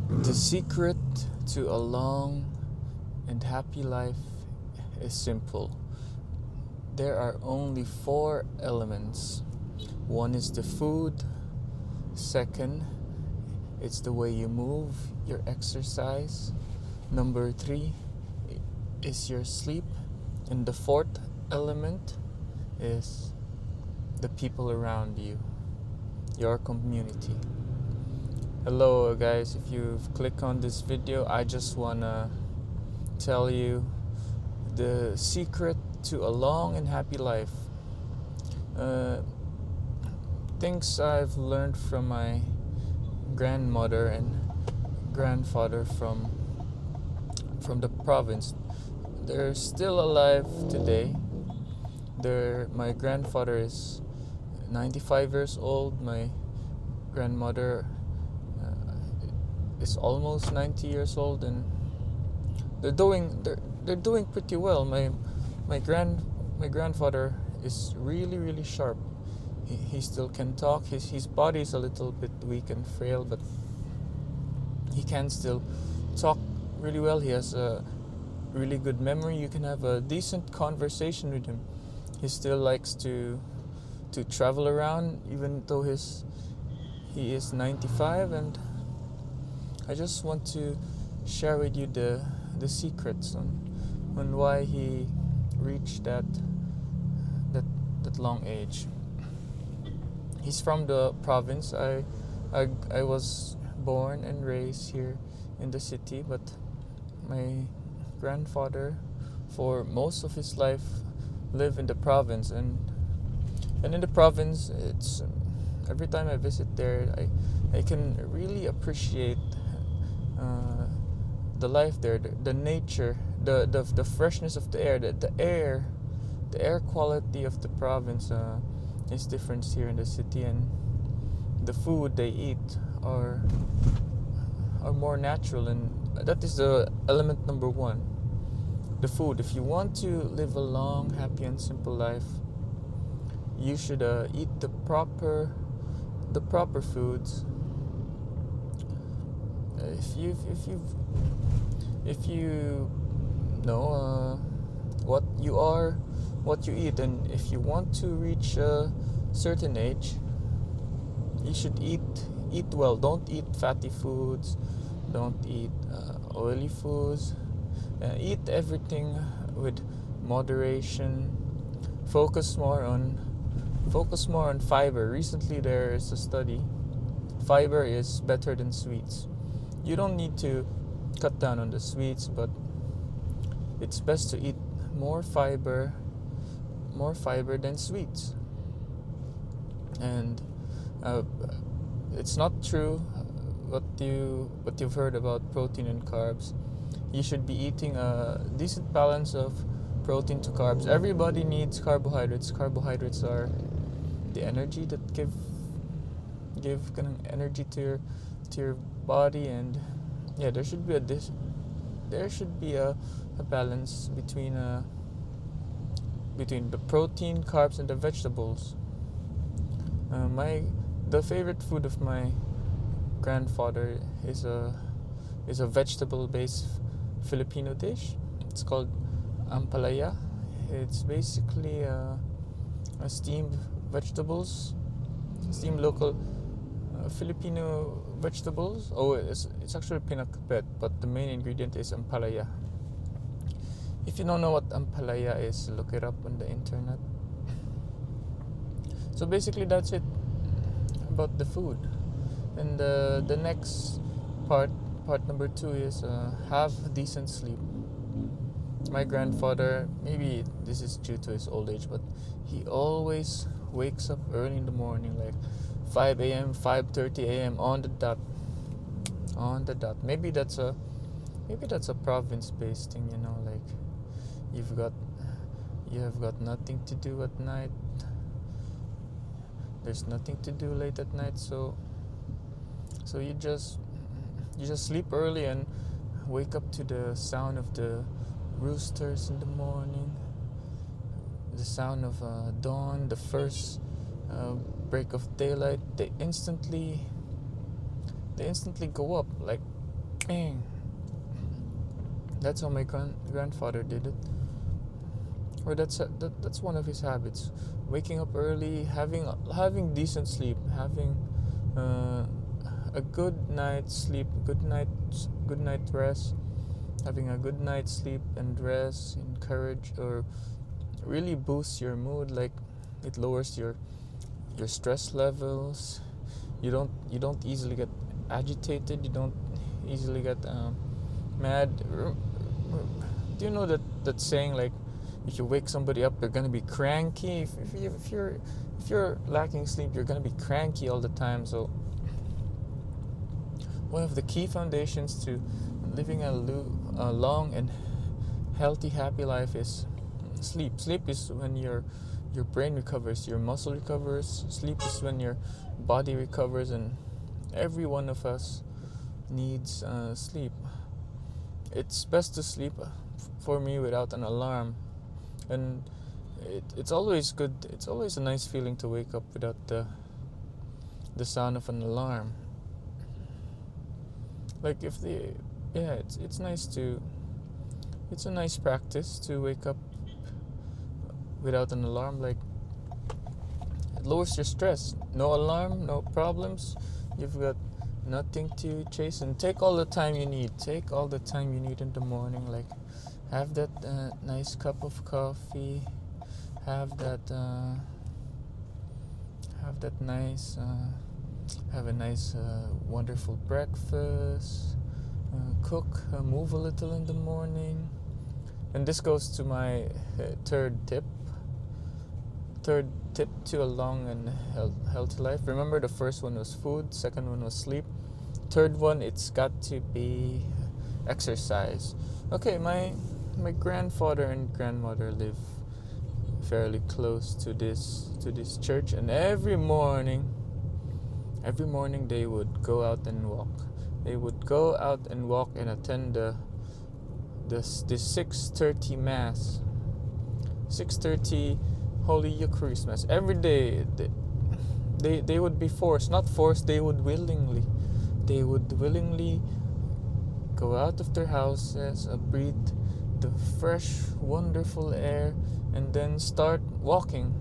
The secret to a long and happy life is simple. There are only four elements. One is the food, second, it's the way you move, your exercise. Number three is your sleep. And the fourth element is the people around you, your community. Hello guys, if you've clicked on this video, I just wanna tell you the secret to a long and happy life. Uh, Things I've learned from my grandmother and grandfather from the province. They're still alive today. My grandfather is 95 years old. My grandmother is almost 90 years old, and they're doing pretty well. My grandfather is really sharp. He still can talk. His body is a little bit weak and frail, but he can still talk really well. He has a really good memory. You can have a decent conversation with him. He still likes to travel around, even though he is 95. And I just want to share with you the secrets on why he reached that long age. He's from the province. I was born and raised here in the city, but my grandfather, for most of his life, lived in the province. And in the province, it's every time I visit there, I can really appreciate the life there, the nature, the freshness of the air, the air quality of the province is different here in the city, and the food they eat are more natural, and that is the element number one. The food. If you want to live a long, happy, and simple life, you should eat the proper foods. If you know what you are, what you eat, and if you want to reach a certain age, you should eat well. Don't eat fatty foods. Don't eat oily foods. Eat everything with moderation. Focus more on fiber. Recently, there is a study. Fiber is better than sweets. You don't need to cut down on the sweets, but it's best to eat more fiber than sweets. And it's not true what you've heard about protein and carbs. You should be eating a decent balance of protein to carbs. Everybody needs carbohydrates. Carbohydrates are the energy that give energy to your body, and yeah, there should be a balance between the protein, carbs, and the vegetables. The favorite food of my grandfather is a vegetable-based Filipino dish. It's called ampalaya. It's basically steamed vegetables, steamed local Filipino vegetables. Oh, it's actually pinakbet, but the main ingredient is ampalaya. If you don't know what ampalaya is, look it up on the internet. So basically, that's it about the food. And the next part number 2 is have decent sleep. My grandfather, maybe this is due to his old age, but he always wakes up early in the morning, like 5 a.m., 5:30 a.m. on the dot. Maybe that's a province-based thing, like you have got nothing to do at night. There's nothing to do late at night, so you just sleep early and wake up to the sound of the roosters in the morning, the sound of dawn, the first break of daylight. They instantly go up, like Bang. That's how my grandfather did it. Or that's one of his habits. Waking up early, having decent sleep, having a good night's sleep, good night rest, having a good night's sleep and rest, encourage or really boosts your mood. Like it lowers your stress levels. You don't easily get agitated. You don't easily get mad. Do you know that saying, like, if you wake somebody up, they're gonna be cranky. If you're lacking sleep, you're gonna be cranky all the time. So one of the key foundations to living a long and healthy, happy life is sleep. Sleep is when your brain recovers, your muscle recovers. Sleep is when your body recovers, and every one of us needs sleep. It's best to sleep for me without an alarm, and it's always good. It's always a nice feeling to wake up without the sound of an alarm. Like it's nice to. It's a nice practice to wake up without an alarm. Like it lowers your stress. No alarm, no problems. You've got nothing to chase, and take all the time you need. Take all the time you need in the morning. Like have that nice cup of coffee. Have a nice wonderful breakfast. Cook, move a little in the morning. And this goes to my third tip to a long and healthy life. Remember, the first one was food, second one was sleep, third one, it's got to be exercise. Okay, my grandfather and grandmother live fairly close to this church, and every morning they would go out and walk. They would go out and walk and attend the 6:30 mass, 6:30 Holy Eucharist Mass every day. They would be forced, not forced. They would willingly go out of their houses, breathe the fresh, wonderful air, and then start walking.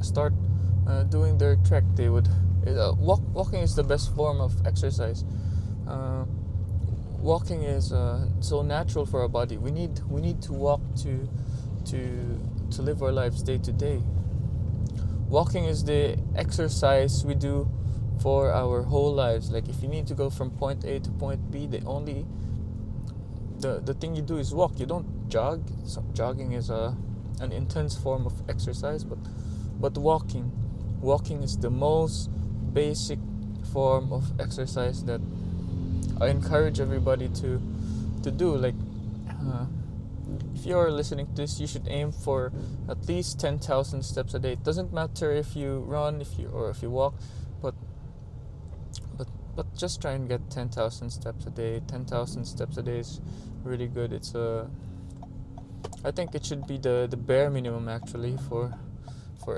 Start doing their trek. They would walking is the best form of exercise. Walking is so natural for our body. We need to walk to live our lives day to day. Walking is the exercise we do for our whole lives. Like if you need to go from point A to point B, the thing you do is walk. You don't jog. So jogging is an intense form of exercise, but walking is the most basic form of exercise that I encourage everybody to do. Like if you're listening to this, you should aim for at least 10,000 steps a day. It doesn't matter if you run, if you walk, but just try and get 10,000 steps a day. 10,000 steps a day is really good. I think it should be the bare minimum actually for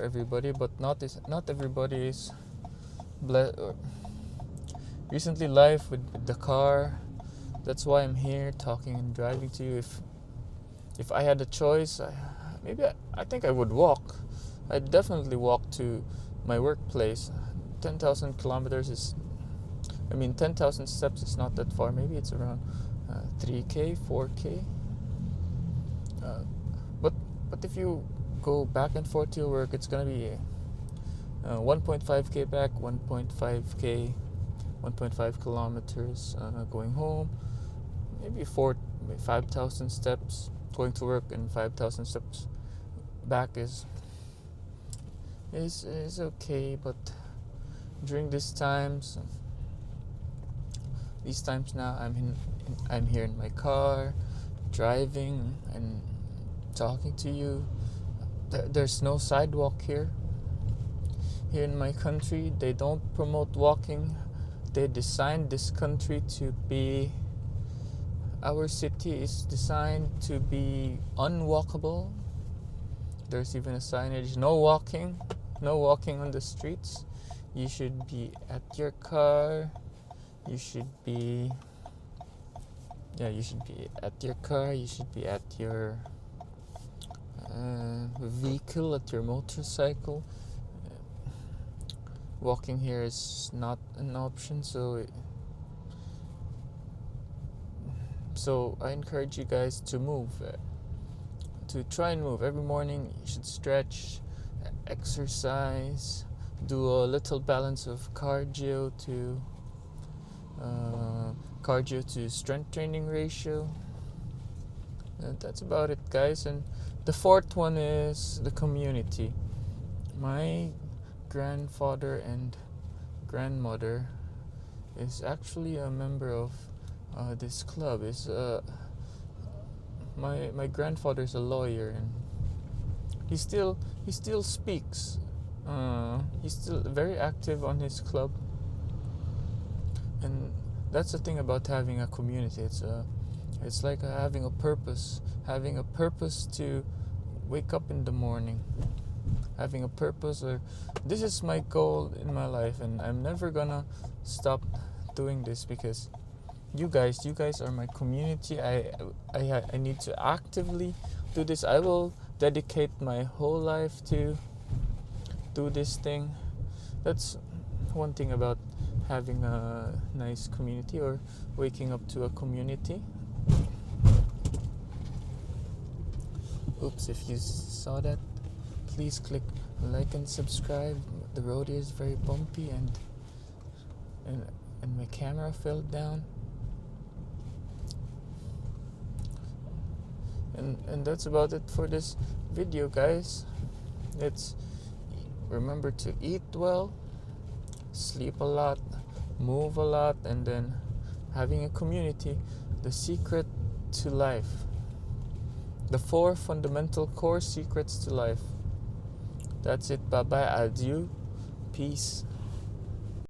everybody, but not everybody is blessed. Recently, life with the car. That's why I'm here talking and driving to you. If I had a choice, I think I would walk. I'd definitely walk to my workplace. 10,000 kilometers is, 10,000 steps is not that far. Maybe it's around 3K, 4K. But if you go back and forth to your work, it's gonna be 1.5K back, 1.5 kilometers going home. Maybe 5,000 steps going to work, and 5,000 steps back is okay. But during these times now, I'm here in my car, driving and talking to you. There's no sidewalk here. Here in my country, they don't promote walking. They designed this country to be. Our city is designed to be unwalkable. There's even a signage: no walking on the streets. You should be at your car, you should be at your car, you should be at your vehicle, at your motorcycle. Walking here is not an option, so I encourage you guys to move, to try and move every morning. You should stretch, exercise, do a little balance of cardio to strength training ratio. And that's about it, guys. And the fourth one is the community. My grandfather and grandmother is actually a member of this club. My grandfather is a lawyer, and he still speaks. He's still very active on his club, and that's the thing about having a community. It's like having a purpose to wake up in the morning, having a purpose, or this is my goal in my life, and I'm never gonna stop doing this because you guys are my community. I need to actively do this. I will dedicate my whole life to do this thing. That's one thing about having a nice community or waking up to a community. Oops, if you saw that, please click like and subscribe. The road is very bumpy and my camera fell down. And that's about it for this video, guys. Remember to eat well, sleep a lot, move a lot, and then having a community. The secret to life. The 4 fundamental core secrets to life. That's it. Bye bye. Adieu. Peace.